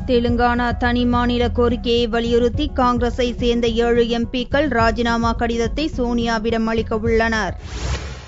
தெலுங்கானா தனி மாநில கோரிக்கையை வலியுறுத்தி காங்கிரஸை சேர்ந்த 7 எம்பிக்கள் ராஜினாமா கடிதத்தை சோனியாவிடம் அளிக்க உள்ளனர்.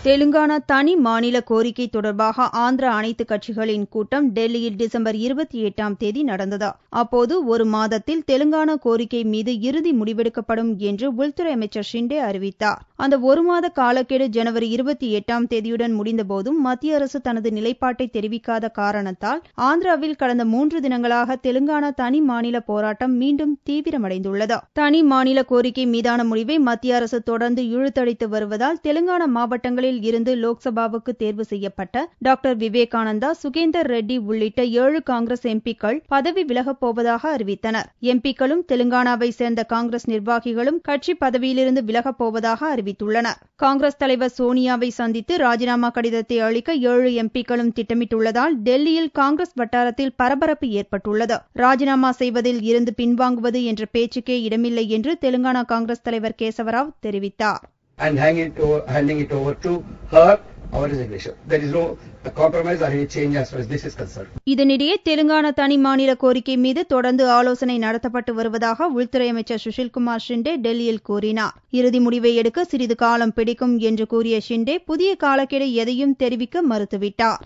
தெலுங்கானா தனி மாநில கோரிக்கை தொடர்பாக ஆந்திர அனைத்து கட்சிகளின் கூட்டம் டெல்லியில் டிசம்பர் 28ஆம் தேதி நடந்தது. அப்போது ஒரு மாதத்தில் தெலுங்கானா கோரிக்கை மீது இறுதி முடிவெடுக்கப்படும் என்று உள்துறை அமைச்சர் ஷிண்டே அறிவித்தார். அந்த ஒரு மாத காலக்கெடு ஜனவரி 28ஆம் தேதியுடன் முடிந்தபோதும் மத்திய அரசு தனது நிலைப்பாட்டை தெரிவிக்காத காரணத்தால் ஆந்திராவில் கடந்த 3 தினங்களாக தெலுங்கானா தனி மாநில போராட்டம் மீண்டும் தீவிரமடைந்துள்ளது. தனி மாநில கோரிக்கை மீதான முடிவை மத்திய அரசு தொடர்ந்து இழுத்தடித்து வருவதால் தெலுங்கானா மாவட்டங்களில் இருந்து லோக்சபாவுக்கு தேர்வு செய்யப்பட்ட டாக்டர் விவேகானந்தா, சுகேந்தர் ரெட்டி உள்ளிட்ட 7 காங்கிரஸ் எம்பிக்கள் பதவி விலகப் போவதாக அறிவித்தனர். எம்பிக்களும் தெலுங்கானாவை சேர்ந்த காங்கிரஸ் நிர்வாகிகளும் கட்சி பதவியிலிருந்து விலகப் போவதாக அறிவித்துள்ளனர். காங்கிரஸ் தலைவர் சோனியாவை சந்தித்து ராஜினாமா கடிதத்தை அளிக்க 7 எம்பிக்களும் திட்டமிட்டுள்ளதால் டெல்லியில் காங்கிரஸ் வட்டாரத்தில் பரபரப்பு ஏற்பட்டுள்ளது. ராஜினாமா செய்வதில் இருந்து பின்வாங்குவது என்ற பேச்சுக்கே இடமில்லை என்று தெலுங்கானா காங்கிரஸ் தலைவர் கேசவராவ் தெரிவித்தார். And handing it over to her our resignation. There is no compromise or any change as far as this is concerned. இதனிடையே தெலுங்கானா தனி மாநில கோரிக்கை மீது தொடர்ந்து ஆலோசனை நடத்தப்பட்டு வருவதாக உள்துறை அமைச்சர் சுஷில்குமார் ஷிண்டே டெல்லியில் கூறினார். இறுதி முடிவை எடுக்க சிறிது காலம் பிடிக்கும் என்று கூறிய ஷிண்டே புதிய காலக்கெடு எதையும் தெரிவிக்க மறுத்துவிட்டார்.